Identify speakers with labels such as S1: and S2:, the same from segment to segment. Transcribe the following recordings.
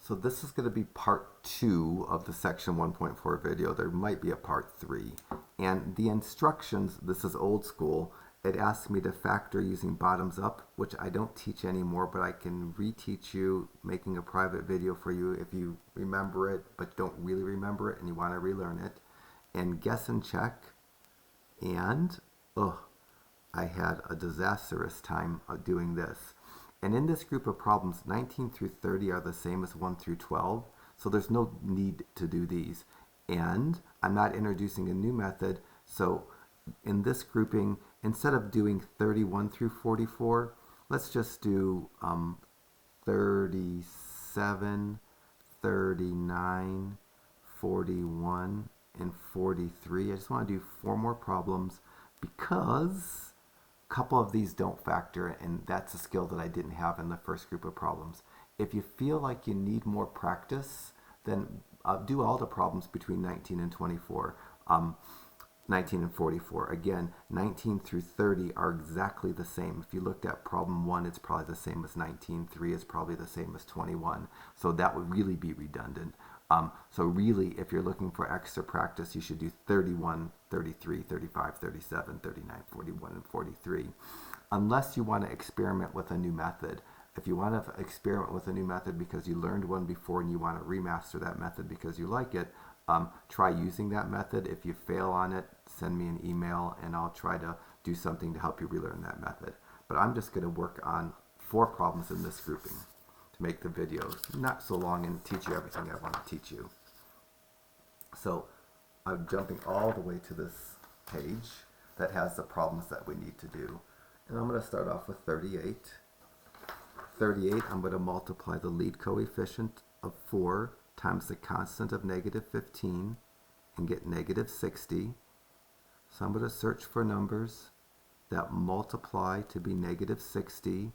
S1: So this is going to be part 2 of the section 1.4 video. There might be a part 3. And the instructions, this is old school, it asks me to factor using bottoms up, which I don't teach anymore, but I can reteach you, making a private video for you if you remember it, but don't really remember it and you want to relearn it. And guess and check. And, I had a disastrous time doing this. And in this group of problems, 19 through 30 are the same as 1 through 12, so there's no need to do these. And I'm not introducing a new method, so in this grouping, instead of doing 31 through 44, let's just do 37, 39, 41, and 43. I just want to do 4 more problems because couple of these don't factor, and that's a skill that I didn't have in the first group of problems. If you feel like you need more practice, then do all the problems between 19 and 24, 19 and 44. Again, 19 through 30 are exactly the same. If you looked at problem 1, it's probably the same as 19. 3 is probably the same as 21. So that would really be redundant. So really, if you're looking for extra practice, you should do 31, 33, 35, 37, 39, 41, and 43. Unless you want to experiment with a new method. If you want to experiment with a new method because you learned one before and you want to remaster that method because you like it, try using that method. If you fail on it, send me an email and I'll try to do something to help you relearn that method. But I'm just going to work on 4 problems in this grouping to make the video not so long and teach you everything I want to teach you. So I'm jumping all the way to this page that has the problems that we need to do. And I'm going to start off with 38. 38, I'm going to multiply the lead coefficient of 4 times the constant of negative 15 and get negative 60. So I'm going to search for numbers that multiply to be negative 60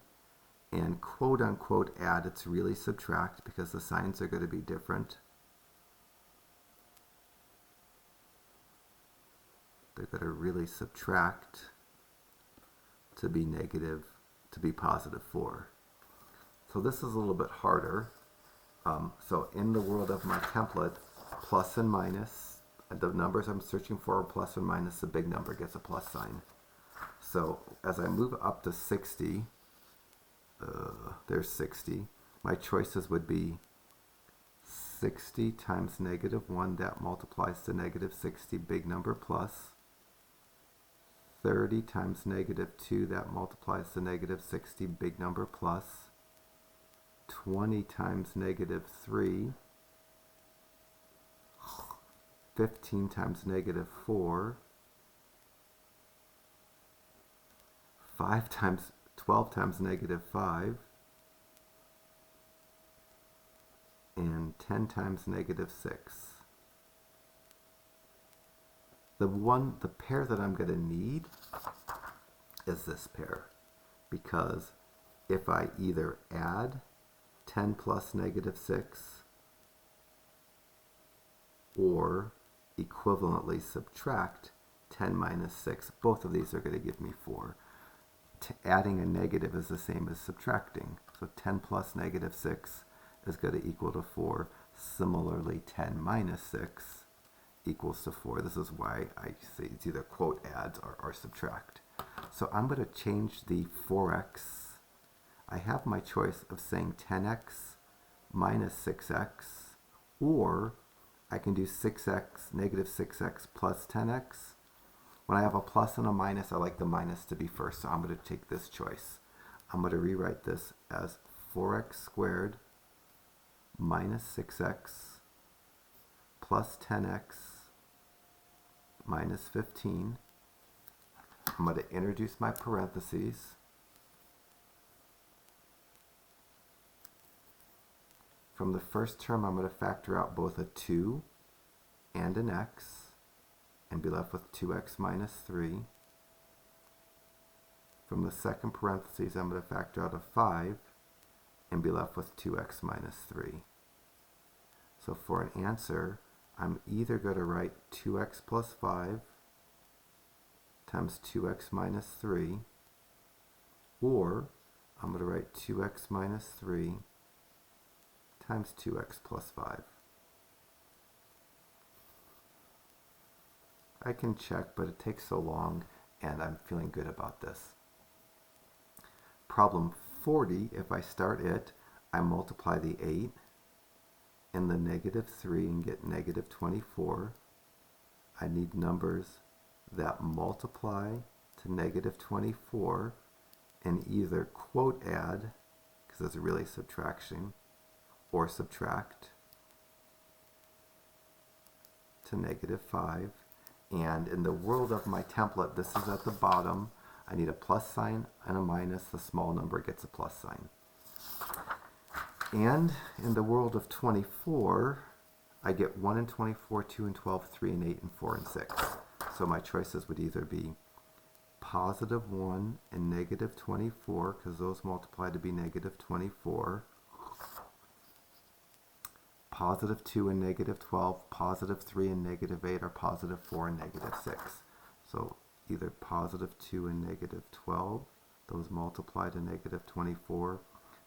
S1: and quote unquote add. It's really subtract because the signs are going to be different. They're going to really subtract to be negative, to be positive 4. So this is a little bit harder. So in the world of my template, plus and minus, the numbers I'm searching for are plus and minus. The big number gets a plus sign. So as I move up to 60, there's 60. My choices would be 60 times negative 1, that multiplies to negative 60, big number plus. 30 times negative 2, that multiplies to negative 60, big number plus. 20 times negative 3, 15 times negative 4, 12 times negative 5, and 10 times negative 6. The pair that I'm going to need is this pair, because if I either add 10 plus negative 6 or equivalently subtract 10 minus 6, both of these are going to give me 4. Adding a negative is the same as subtracting. So 10 plus negative 6 is going to equal to 4. Similarly, 10 minus 6 equals to 4. This is why I say it's either quote adds or subtract. So I'm going to change the 4x. I have my choice of saying 10x minus 6x, or I can do 6x, negative 6x plus 10x. When I have a plus and a minus, I like the minus to be first, so I'm going to take this choice. I'm going to rewrite this as 4x squared minus 6x plus 10x minus 15. I'm going to introduce my parentheses. From the first term, I'm going to factor out both a 2 and an x and be left with 2x minus 3. From the second parentheses, I'm going to factor out a 5 and be left with 2x minus 3. So for an answer, I'm either going to write 2x plus 5 times 2x minus 3, or I'm going to write 2x minus 3 times 2x plus 5. I can check, but it takes so long, and I'm feeling good about this. Problem 40, if I start it, I multiply the 8 and the negative 3 and get negative 24. I need numbers that multiply to negative 24 and either quote add, because it's really subtraction, or subtract to negative 5. And in the world of my template, this is at the bottom. I need a plus sign and a minus. The small number gets a plus sign. And in the world of 24, I get 1 and 24, 2 and 12, 3 and 8, and 4 and 6. So my choices would either be positive 1 and negative 24, because those multiply to be negative 24. Positive 2 and negative 12, positive 3 and negative 8, or positive 4 and negative 6. So either positive 2 and negative 12, those multiply to negative 24.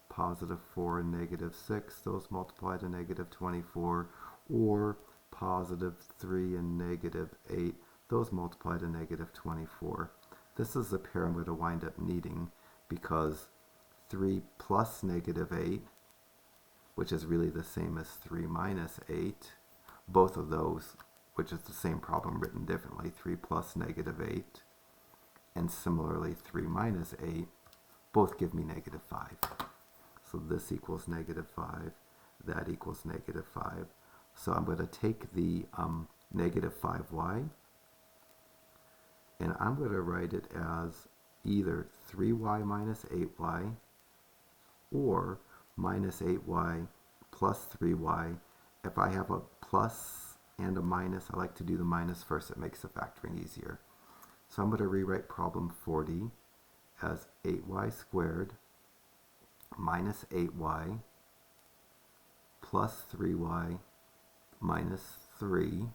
S1: Positive 4 and negative 6, those multiply to negative 24. Or positive 3 and negative 8, those multiply to negative 24. This is the pair I'm going to wind up needing, because 3 plus negative 8, which is really the same as 3 minus 8, both of those, which is the same problem written differently, 3 plus negative 8, and similarly 3 minus 8, both give me negative 5. So this equals negative 5, that equals negative 5. So I'm going to take the negative 5y, and I'm going to write it as either 3y minus 8y, or minus 8y plus 3y. If I have a plus and a minus, I like to do the minus first. It makes the factoring easier. So I'm going to rewrite problem 40 as 8y squared minus 8y plus 3y minus 3.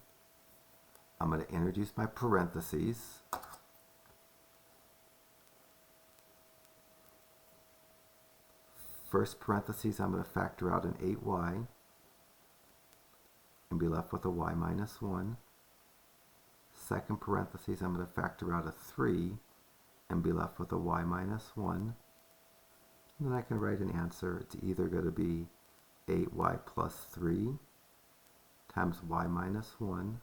S1: I'm going to introduce my parentheses. First parentheses, I'm going to factor out an 8y and be left with a y minus 1. Second parentheses, I'm going to factor out a 3 and be left with a y minus 1. And then I can write an answer. It's either going to be 8y plus 3 times y minus 1,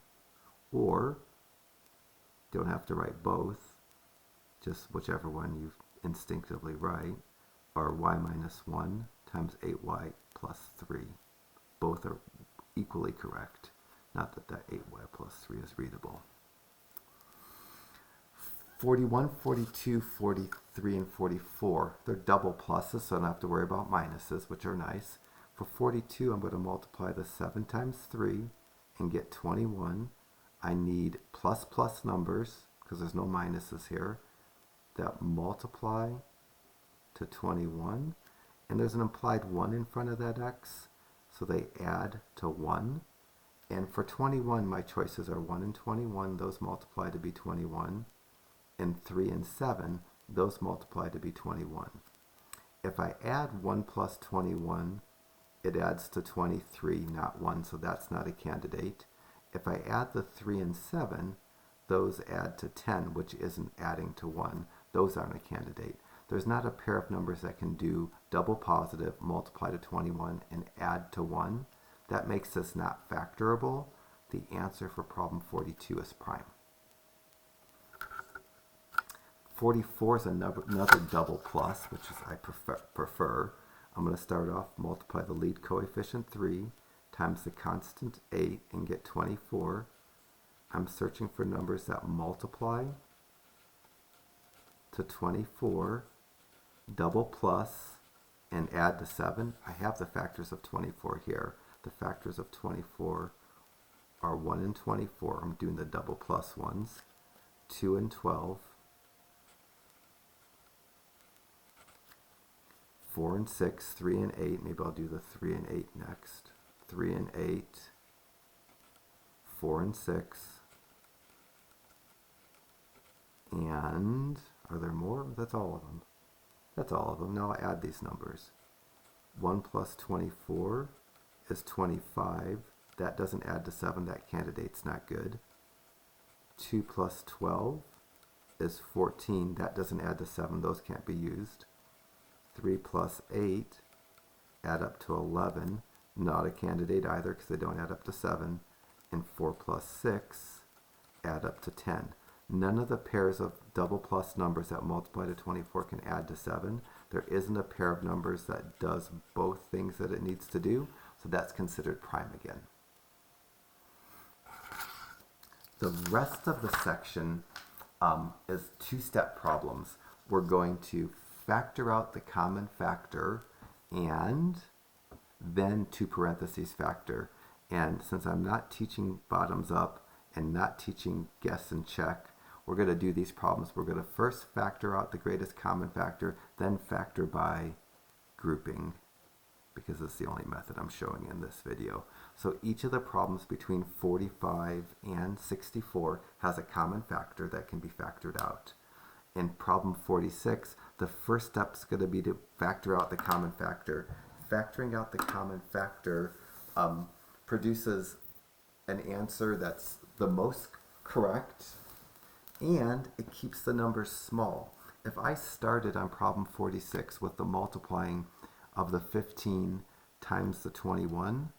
S1: or don't have to write both, just whichever one you instinctively write, or y minus 1 times 8y plus 3. Both are equally correct. Not that that 8y plus 3 is readable. 41, 42, 43, and 44. They're double pluses, so I don't have to worry about minuses, which are nice. For 42, I'm going to multiply the 7 times 3 and get 21. I need plus plus numbers, because there's no minuses here, that multiply to 21. And there's an implied 1 in front of that x, so they add to 1. And for 21, my choices are 1 and 21. Those multiply to be 21. And 3 and 7, those multiply to be 21. If I add 1 plus 21, it adds to 23, not 1, so that's not a candidate. If I add the 3 and 7, those add to 10, which isn't adding to 1. Those aren't a candidate. There's not a pair of numbers that can do double positive, multiply to 21, and add to 1. That makes this not factorable. The answer for problem 42 is prime. 44 is another double plus, which is I prefer. I'm going to start off, multiply the lead coefficient 3 times the constant 8 and get 24. I'm searching for numbers that multiply to 24, double plus, and add to 7. I have the factors of 24 here. The factors of 24 are 1 and 24. I'm doing the double plus ones. 2 and 12. 4 and 6, 3 and 8. Maybe I'll do the 3 and 8 next. 3 and 8. 4 and 6. And are there more? That's all of them. That's all of them. Now I'll add these numbers. 1 plus 24 is 25. That doesn't add to 7. That candidate's not good. 2 plus 12 is 14. That doesn't add to 7. Those can't be used. 3 plus 8 add up to 11. Not a candidate either because they don't add up to 7. And 4 plus 6 add up to 10. None of the pairs of double plus numbers that multiply to 24 can add to 7. There isn't a pair of numbers that does both things that it needs to do, so that's considered prime again. The rest of the section is two-step problems. We're going to factor out the common factor and then two parentheses factor. And since I'm not teaching bottoms up and not teaching guess and check, we're going to do these problems. We're going to first factor out the greatest common factor, then factor by grouping, because it's the only method I'm showing in this video. So each of the problems between 45 and 64 has a common factor that can be factored out. In problem 46, the first step is going to be to factor out the common factor. Factoring out the common factor produces an answer that's the most correct, and it keeps the numbers small. If I started on problem 46 with the multiplying of the 15 times the 21,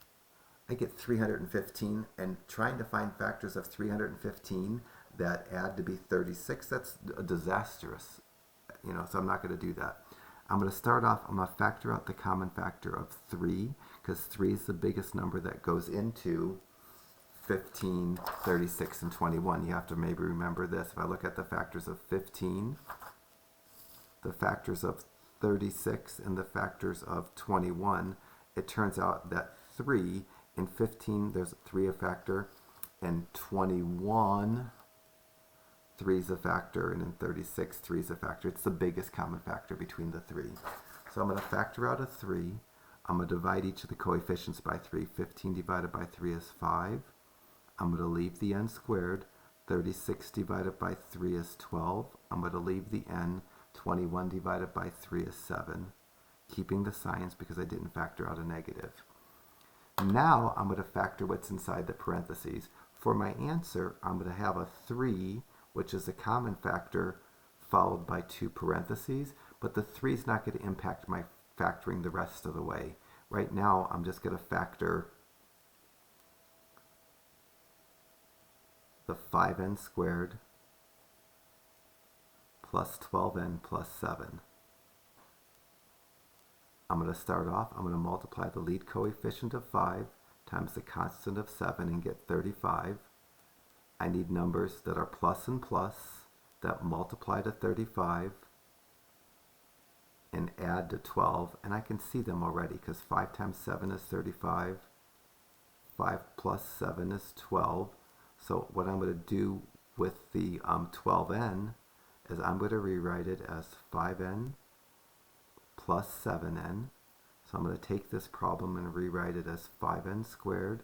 S1: I get 315, and trying to find factors of 315 that add to be 36, that's disastrous, so I'm not going to do that. I'm going to start off, I'm going to factor out the common factor of 3, because 3 is the biggest number that goes into 15, 36, and 21. You have to maybe remember this. If I look at the factors of 15, the factors of 36, and the factors of 21, it turns out that 3, in 15, there's 3 a factor, and 21, 3 is a factor, and in 36, 3 is a factor. It's the biggest common factor between the 3. So I'm going to factor out a 3. I'm going to divide each of the coefficients by 3. 15 divided by 3 is 5. I'm going to leave the n squared. 36 divided by 3 is 12. I'm going to leave the n. 21 divided by 3 is 7. Keeping the signs because I didn't factor out a negative. Now I'm going to factor what's inside the parentheses. For my answer, I'm going to have a 3, which is a common factor, followed by 2 parentheses, but the 3 is not going to impact my factoring the rest of the way. Right now, I'm just going to factor the 5n squared plus 12n plus 7. I'm going to start off, I'm going to multiply the lead coefficient of 5 times the constant of 7 and get 35. I need numbers that are plus and plus that multiply to 35 and add to 12, and I can see them already because 5 times 7 is 35, 5 plus 7 is 12. So what I'm going to do with the 12n is I'm going to rewrite it as 5n plus 7n. So I'm going to take this problem and rewrite it as 5n squared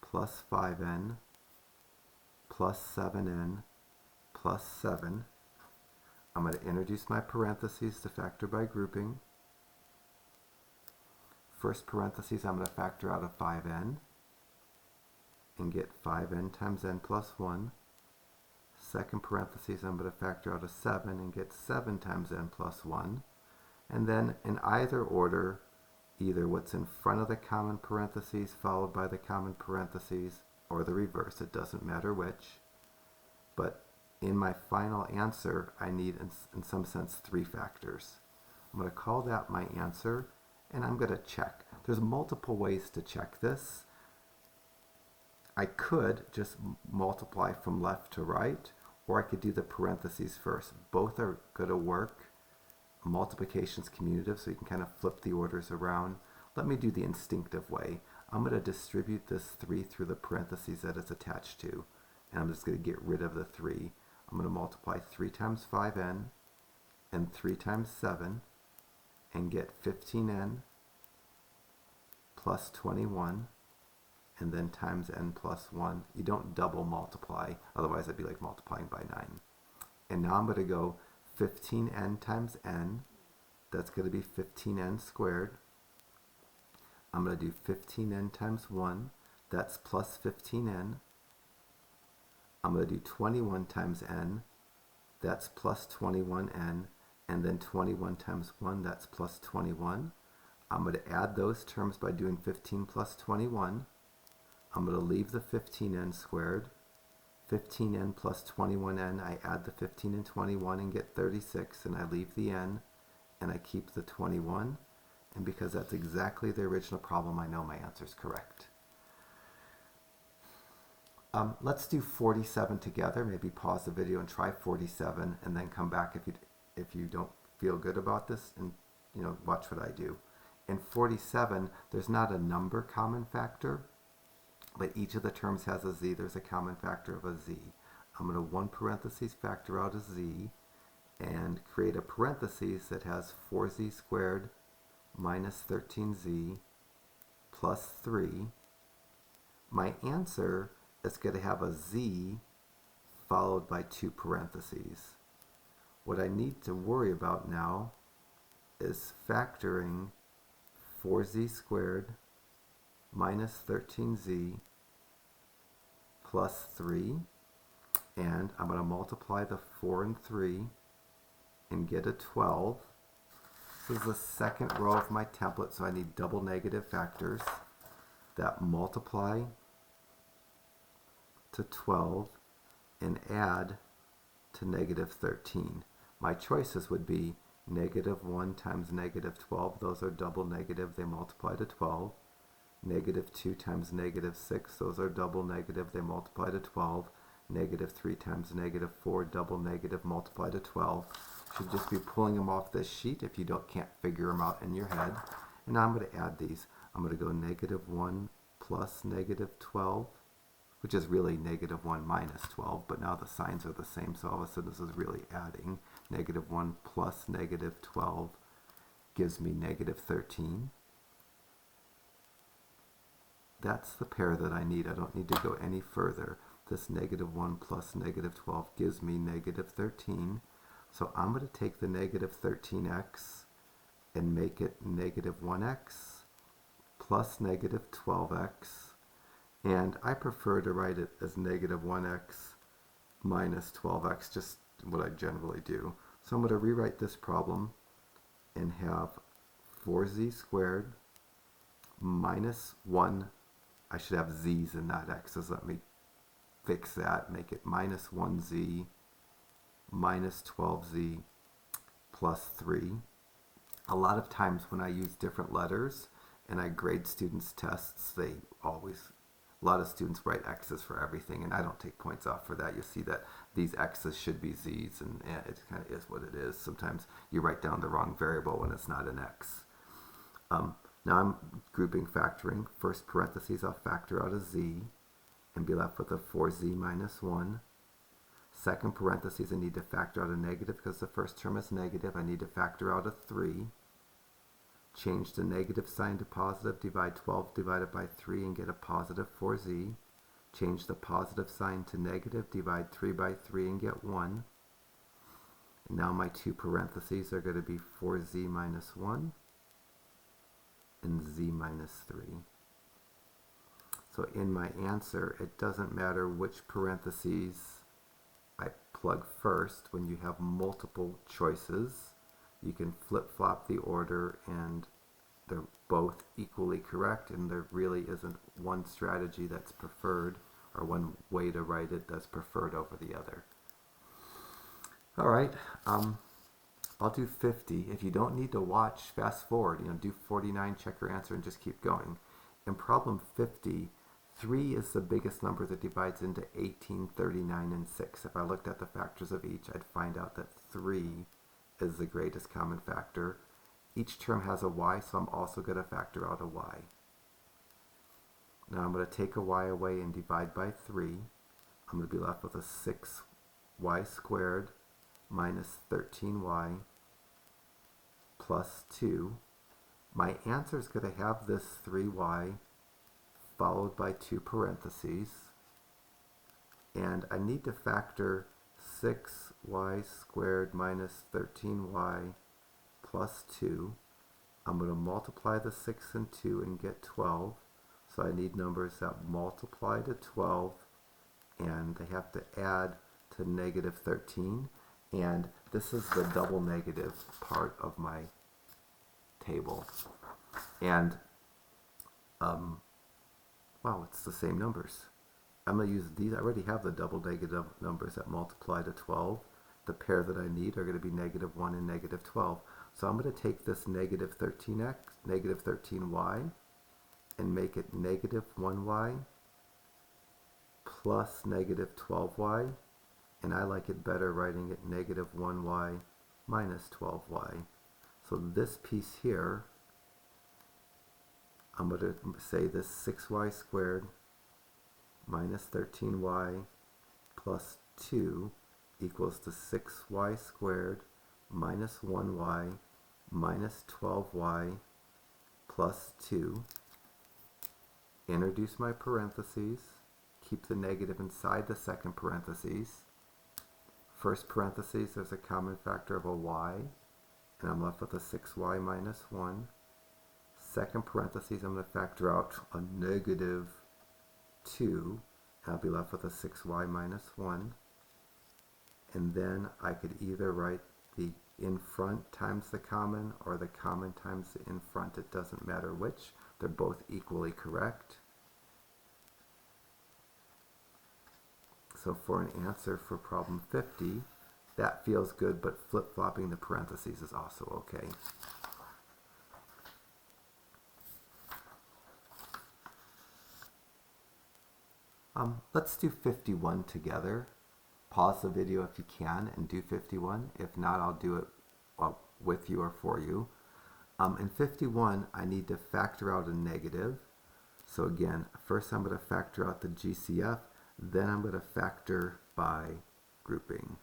S1: plus 5n plus 7n plus 7. I'm going to introduce my parentheses to factor by grouping. First parentheses, I'm going to factor out a 5n and get 5n times n plus 1. Second parentheses, I'm going to factor out a 7 and get 7 times n plus 1. And then in either order, either what's in front of the common parentheses followed by the common parentheses, or the reverse, it doesn't matter which. But in my final answer, I need, in some sense, 3 factors. I'm going to call that my answer, and I'm going to check. There's multiple ways to check this. I could just multiply from left to right, or I could do the parentheses first. Both are going to work. Multiplication's commutative, so you can kind of flip the orders around. Let me do the instinctive way. I'm going to distribute this 3 through the parentheses that it's attached to, and I'm just going to get rid of the 3. I'm going to multiply 3 times 5n and 3 times 7 and get 15n plus 21 and then times n plus 1. You don't double multiply, otherwise it'd be like multiplying by 9. And now I'm going to go 15n times n, that's going to be 15n squared. I'm going to do 15n times 1. That's plus 15n. I'm going to do 21 times n. That's plus 21n. And then 21 times 1, that's plus 21. I'm going to add those terms by doing 15 plus 21. I'm going to leave the 15n squared. 15n plus 21n, I add the 15 and 21 and get 36, and I leave the n, and I keep the 21. And because that's exactly the original problem, I know my answer is correct. Let's do 47 together. Maybe pause the video and try 47, and then come back if you don't feel good about this, and watch what I do. In 47, there's not a number common factor, but each of the terms has a z. There's a common factor of a z. I'm going to 1 parentheses factor out a z and create a parentheses that has 4z squared minus 13z plus 3. My answer is going to have a z followed by 2 parentheses. What I need to worry about now is factoring 4z squared minus 13z plus 3, and I'm going to multiply the 4 and 3 and get a 12. This is the second row of my template, so I need double negative factors that multiply to 12 and add to negative 13. My choices would be negative 1 times negative 12. Those are double negative. They multiply to 12. Negative 2 times negative 6. Those are double negative. They multiply to 12. Negative 3 times negative 4. Double negative. Multiply to 12. Should just be pulling them off this sheet if you can't figure them out in your head. And now I'm going to add these. I'm going to go negative 1 plus negative 12, which is really negative 1 minus 12, but now the signs are the same, so all of a sudden this is really adding. Negative 1 plus negative 12 gives me negative 13. That's the pair that I need. I don't need to go any further. This negative 1 plus negative 12 gives me negative 13. So I'm going to take the negative 13x and make it negative 1x plus negative 12x. And I prefer to write it as negative 1x minus 12x, just what I generally do. So I'm going to rewrite this problem and have 4z squared minus 1. I should have z's and not x's. Let me fix that. Make it minus 1z minus 12z plus 3. A lot of times when I use different letters and I grade students' tests, a lot of students write x's for everything, and I don't take points off for that. You'll see that these x's should be z's, and it kind of is what it is. Sometimes you write down the wrong variable when it's not an x. Now I'm grouping factoring. First parentheses, I'll factor out a z and be left with a 4z minus 1. Second parentheses, I need to factor out a negative because the first term is negative. I need to factor out a 3. Change the negative sign to positive, divide 12 divided by 3 and get a positive 4z. Change the positive sign to negative, divide 3 by 3 and get 1. And now my 2 parentheses are going to be 4z minus 1 and z minus 3. So in my answer, it doesn't matter which parentheses I plug first. When you have multiple choices, you can flip-flop the order and they're both equally correct, and there really isn't one strategy that's preferred or one way to write it that's preferred over the other. All right, I'll do 50. If you don't need to watch, fast forward, do 49, check your answer, and just keep going. In problem 50, 3 is the biggest number that divides into 18, 39, and 6. If I looked at the factors of each, I'd find out that 3 is the greatest common factor. Each term has a y, so I'm also going to factor out a y. Now I'm going to take a y away and divide by 3. I'm going to be left with a 6y squared minus 13y plus 2. My answer is going to have this 3y followed by 2 parentheses. And I need to factor 6y squared minus 13y plus 2. I'm going to multiply the 6 and 2 and get 12. So I need numbers that multiply to 12 and they have to add to negative 13. And this is the double negative part of my table. And, wow, it's the same numbers. I'm going to use these. I already have the double negative numbers that multiply to 12. The pair that I need are going to be negative 1 and negative 12. So I'm going to take this negative 13x, negative 13y, and make it negative 1y plus negative 12y. And I like it better writing it negative 1y minus 12y. So this piece here, I'm going to say this 6y squared minus 13y plus 2 equals to 6y squared minus 1y minus 12y plus 2. Introduce my parentheses. Keep the negative inside the second parentheses. First parentheses, there's a common factor of a y, and I'm left with a 6y minus 1. Second parentheses, I'm going to factor out a negative 2, and I'll be left with a 6y minus 1. And then I could either write the in front times the common or the common times the in front. It doesn't matter which. They're both equally correct. So for an answer for problem 50, that feels good, but flip-flopping the parentheses is also okay. Let's do 51 together. Pause the video if you can and do 51. If not, I'll do it with you or for you. In 51, I need to factor out a negative. So again, first I'm going to factor out the GCF, then I'm going to factor by grouping,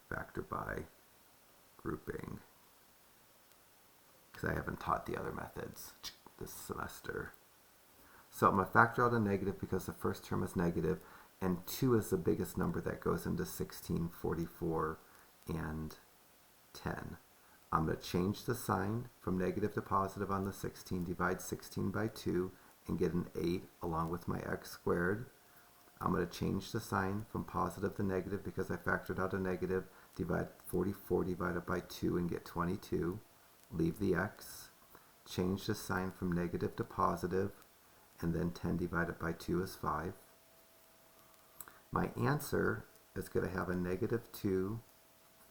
S1: because I haven't taught the other methods this semester. So I'm going to factor out a negative because the first term is negative, and 2 is the biggest number that goes into 16, 44, and 10. I'm going to change the sign from negative to positive on the 16, divide 16 by 2, and get an 8 along with my x squared. I'm going to change the sign from positive to negative because I factored out a negative, divide 44 divided by 2 and get 22. Leave the x. Change the sign from negative to positive, and then 10 divided by 2 is 5. My answer is going to have a negative 2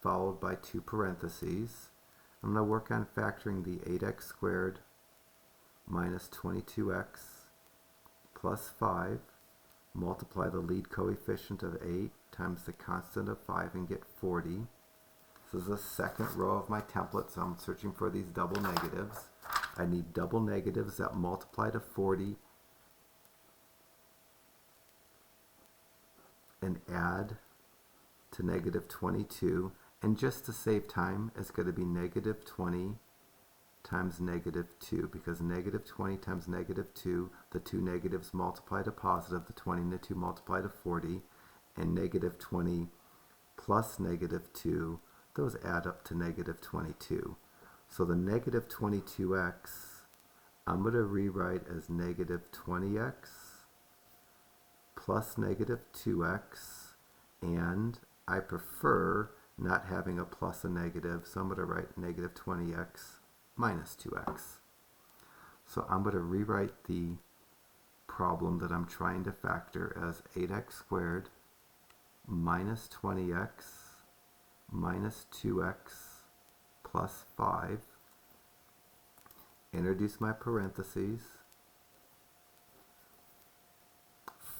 S1: followed by 2 parentheses. I'm going to work on factoring the 8x squared minus 22x plus 5. Multiply the lead coefficient of 8 times the constant of 5 and get 40. This is the second row of my template, so I'm searching for these double negatives. I need double negatives that multiply to 40 and add to negative 22. And just to save time, it's going to be negative 20 times negative 2, because negative 20 times negative 2, the two negatives multiply to positive, the 20 and the 2 multiply to 40, and negative 20 plus negative 2, those add up to negative 22. So the negative 22x, I'm going to rewrite as negative 20x plus negative 2x, and I prefer not having a plus a negative, so I'm going to write negative 20x minus 2x. So I'm going to rewrite the problem that I'm trying to factor as 8x squared minus 20x minus 2x plus 5. Introduce my parentheses.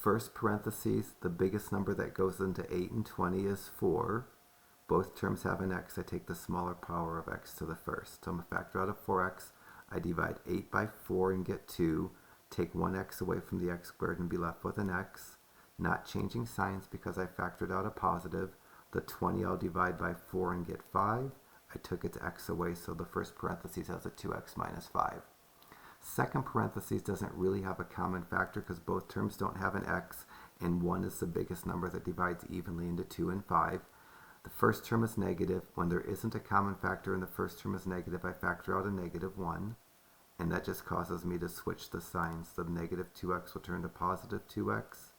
S1: First parentheses, the biggest number that goes into 8 and 20 is 4. Both terms have an x. I take the smaller power of x to the first. So I'm going to factor out a 4x. I divide 8 by 4 and get 2. Take 1x away from the x squared and be left with an x. Not changing signs because I factored out a positive. The 20 I'll divide by 4 and get 5. I took its x away, so the first parentheses has a 2x minus 5. Second parentheses doesn't really have a common factor because both terms don't have an x, and 1 is the biggest number that divides evenly into 2 and 5. The first term is negative. When there isn't a common factor and the first term is negative, I factor out a negative 1. and that just causes me to switch the signs. The negative 2x will turn to positive 2x.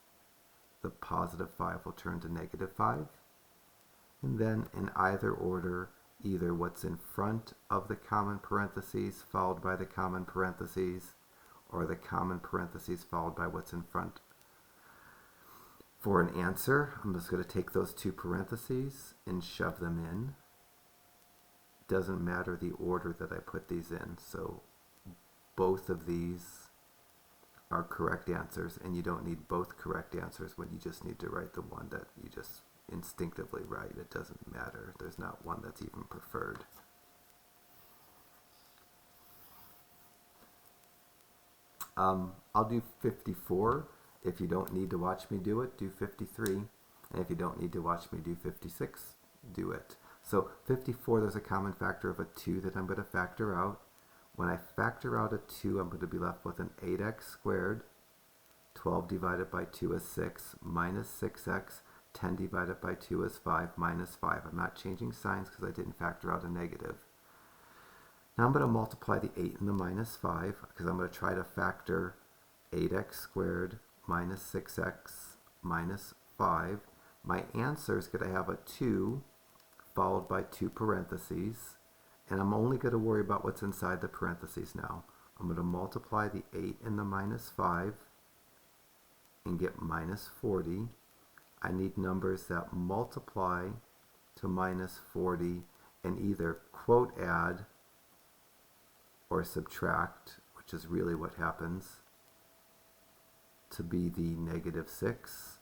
S1: The positive 5 will turn to negative 5. And then in either order, either what's in front of the common parentheses followed by the common parentheses, or the common parentheses followed by what's in front. For an answer, I'm just going to take those two parentheses and shove them in. Doesn't matter the order that I put these in, so both of these are correct answers, and you don't need both correct answers when you just need to write the one that you just instinctively write. It doesn't matter. There's not one that's even preferred. I'll do 54. If you don't need to watch me do it, do 53. And if you don't need to watch me do 56, do it. So 54, there's a common factor of a 2 that I'm going to factor out. When I factor out a 2, I'm going to be left with an 8x squared. 12 divided by 2 is 6, minus 6x. 10 divided by 2 is 5, minus 5. I'm not changing signs because I didn't factor out a negative. Now I'm going to multiply the 8 and the minus 5 because I'm going to try to factor 8x squared minus 6x minus 5. My answer is going to have a 2 followed by 2 parentheses, and I'm only going to worry about what's inside the parentheses now. I'm going to multiply the 8 and the minus 5 and get minus 40. I need numbers that multiply to minus 40 and either quote add or subtract, which is really what happens, to be the negative 6.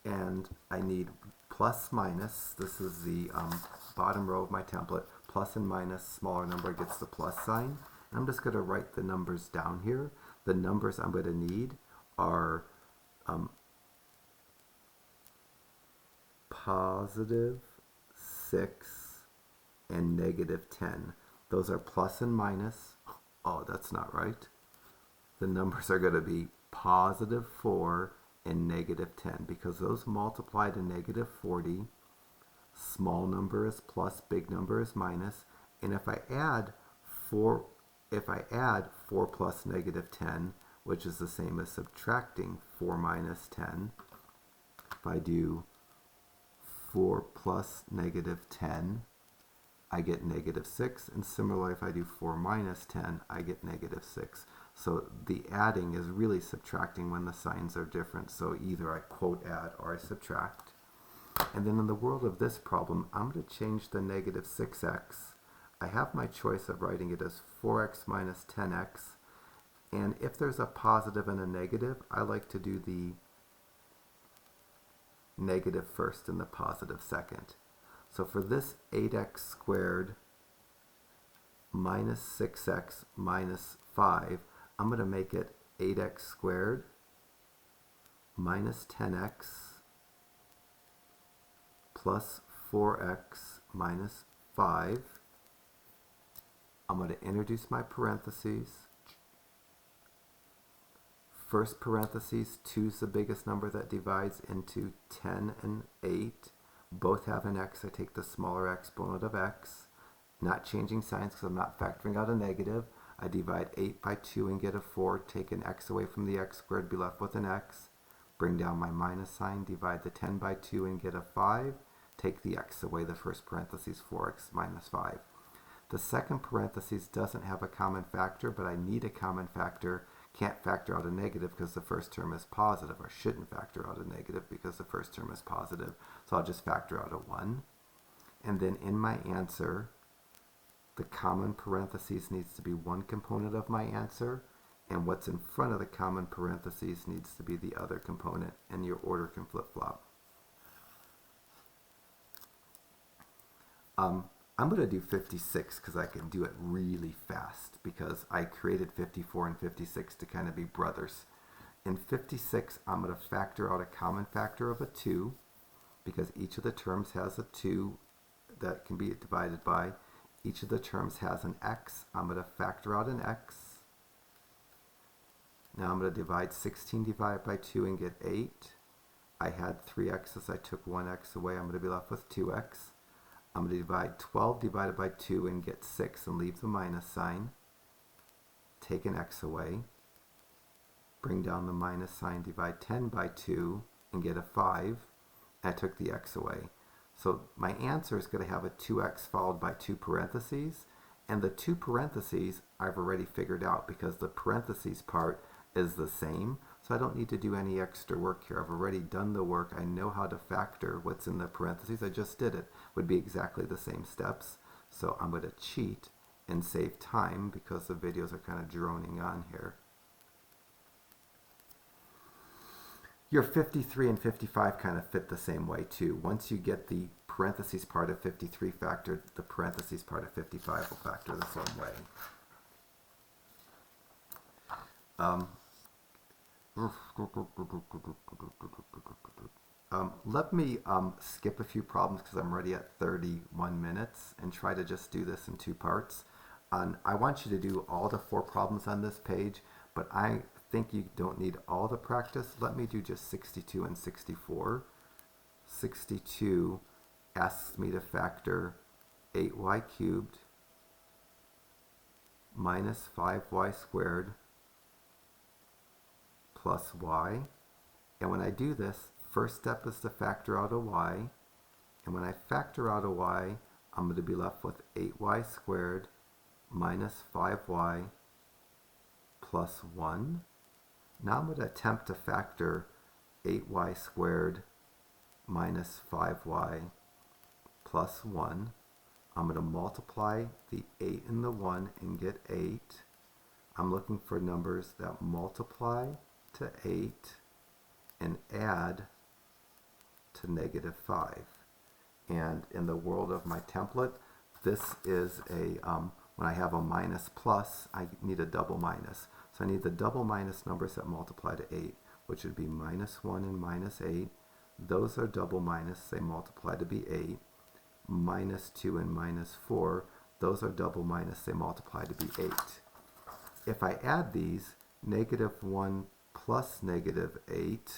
S1: And I need plus minus. This is the bottom row of my template. Plus and minus, smaller number gets the plus sign. And I'm just going to write the numbers down here. The numbers I'm going to need are positive 6 and negative 10. Those are plus and minus. Oh, that's not right. The numbers are going to be positive 4 and negative 10 because those multiply to negative 40. Small number is plus, big number is minus. And if I add 4 plus negative 10, which is the same as subtracting 4 minus 10, if I do 4 plus negative 10, I get negative 6, and similarly if I do 4 minus 10, I get negative 6. So the adding is really subtracting when the signs are different, so either I quote add or I subtract. And then in the world of this problem, I'm going to change the negative 6x. I have my choice of writing it as 4x minus 10x, and if there's a positive and a negative, I like to do the negative first and the positive second. So for this 8x squared minus 6x minus 5, I'm going to make it 8x squared minus 10x plus 4x minus 5. I'm going to introduce my parentheses. First parentheses, 2 is the biggest number that divides into 10 and 8. Both have an x. I take the smaller exponent of x. Not changing signs because I'm not factoring out a negative. I divide 8 by 2 and get a 4. Take an x away from the x squared, be left with an x. Bring down my minus sign, divide the 10 by 2 and get a 5. Take the x away, the first parentheses, 4x minus 5. The second parentheses doesn't have a common factor, but I need a common factor. Can't factor out a negative because the first term is positive, or shouldn't factor out a negative because the first term is positive. So I'll just factor out a 1. And then in my answer, the common parentheses needs to be one component of my answer, and what's in front of the common parentheses needs to be the other component, and your order can flip-flop. I'm going to do 56 because I can do it really fast because I created 54 and 56 to kind of be brothers. In 56, I'm going to factor out a common factor of a 2 because each of the terms has a 2 that can be divided by. Each of the terms has an x. I'm going to factor out an x. Now I'm going to divide 16 divided by 2 and get 8. I had 3 x's. I took 1 x away. I'm going to be left with 2x. I'm going to divide 12 divided by 2 and get 6 and leave the minus sign. take an x away, bring down the minus sign, divide 10 by 2, and get a 5. I took the x away. So my answer is going to have a 2x followed by 2 parentheses. And the 2 parentheses I've already figured out because the parentheses part is the same. So I don't need to do any extra work here. I've already done the work. I know how to factor what's in the parentheses. I just did it. It would be exactly the same steps. So I'm going to cheat and save time because the videos are kind of droning on here. Your 53 and 55 kind of fit the same way too. Once you get the parentheses part of 53 factored, the parentheses part of 55 will factor the same way. Let me skip a few problems because I'm already at 31 minutes and try to just do this in 2 parts. I want you to do all the 4 problems on this page, but I think you don't need all the practice. Let me do just 62 and 64. 62 asks me to factor 8y cubed minus 5y squared plus y. And when I do this, first step is to factor out a y. And when I factor out a y, I'm going to be left with 8y squared minus 5y plus 1. Now I'm going to attempt to factor 8y squared minus 5y plus 1. I'm going to multiply the 8 and the 1 and get 8. I'm looking for numbers that multiply to 8 and add to negative 5. And in the world of my template, this is a, when I have a minus plus, I need a double minus. So I need the double minus numbers that multiply to 8, which would be minus 1 and minus 8. Those are double minus, they multiply to be 8. Minus 2 and minus 4, those are double minus, they multiply to be 8. If I add these, negative 1 plus negative 8,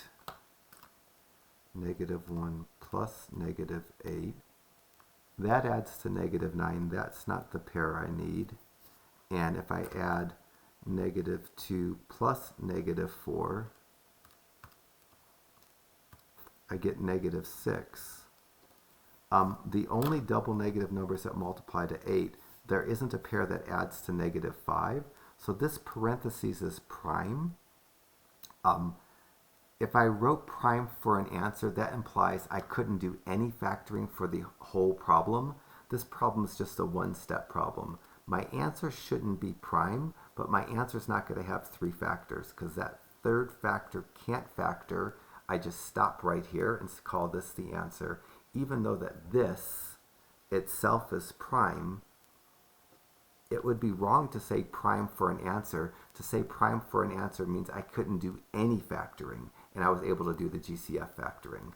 S1: negative 1 plus negative 8, that adds to negative 9. That's not the pair I need. And if I add negative 2 plus negative 4, I get negative 6. The only double negative numbers that multiply to 8, there isn't a pair that adds to negative 5. So this parentheses is prime. If I wrote prime for an answer, that implies I couldn't do any factoring for the whole problem. This problem is just a one-step problem. My answer shouldn't be prime, but my answer is not going to have 3 factors because that third factor can't factor. I just stop right here and call this the answer. Even though that this itself is prime, it would be wrong to say prime for an answer. To say prime for an answer means I couldn't do any factoring, and I was able to do the GCF factoring.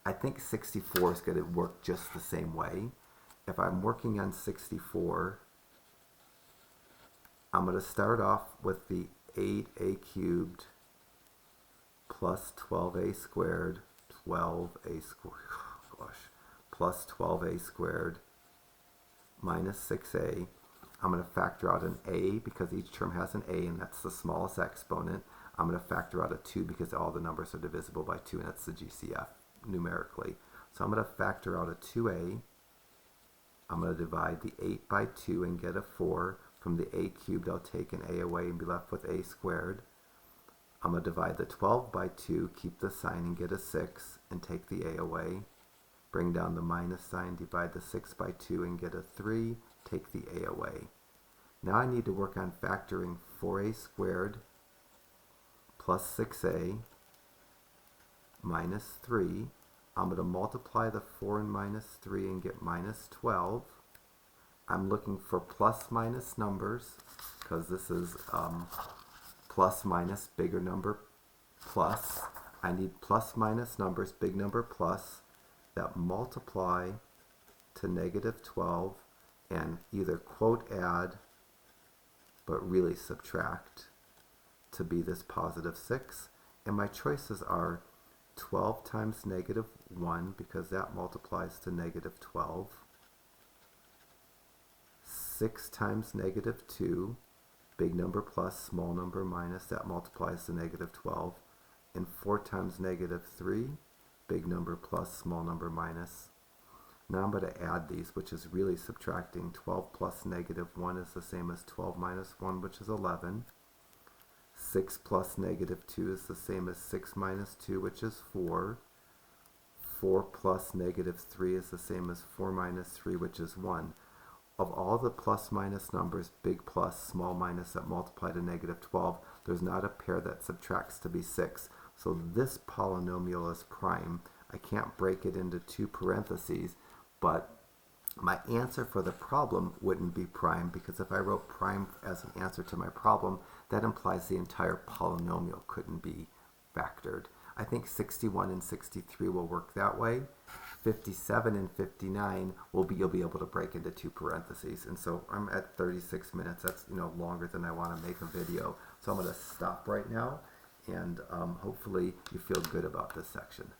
S1: I think 64 is going to work just the same way. If I'm working on 64, I'm going to start off with the 8a cubed plus 12a squared, 12a squared, plus 12a squared minus 6a. I'm going to factor out an a because each term has an a, and that's the smallest exponent. I'm going to factor out a 2 because all the numbers are divisible by 2, and that's the GCF numerically. So I'm going to factor out a 2a. I'm going to divide the 8 by 2 and get a 4. From the a cubed, I'll take an a away and be left with a squared. I'm going to divide the 12 by 2, keep the sign and get a 6, and take the a away. Bring down the minus sign, divide the 6 by 2 and get a 3, take the a away. Now I need to work on factoring 4a squared plus 6a minus 3. I'm going to multiply the 4 and minus 3 and get minus 12. I'm looking for plus minus numbers because this is plus minus, bigger number plus. I need plus minus numbers, big number plus, that multiply to negative 12 and either quote add but really subtract to be this positive 6. And my choices are 12 times negative 1 because that multiplies to negative 12. 6 times negative 2 big number plus small number minus, that multiplies to negative 12. And 4 times negative 3, big number plus small number minus. Now I'm going to add these, which is really subtracting. 12 plus negative 1 is the same as 12 minus 1, which is 11. 6 plus negative 2 is the same as 6 minus 2, which is 4. 4 plus negative 3 is the same as 4 minus 3, which is 1. Of all the plus minus numbers, big plus, small minus, that multiply to negative 12, there's not a pair that subtracts to be 6. So this polynomial is prime. I can't break it into two parentheses, but my answer for the problem wouldn't be prime, because if I wrote prime as an answer to my problem, that implies the entire polynomial couldn't be factored. I think 61 and 63 will work that way. 57 and 59 you'll be able to break into two parentheses. And so I'm at 36 minutes. That's longer than I want to make a video. So I'm going to stop right now, and hopefully you feel good about this section.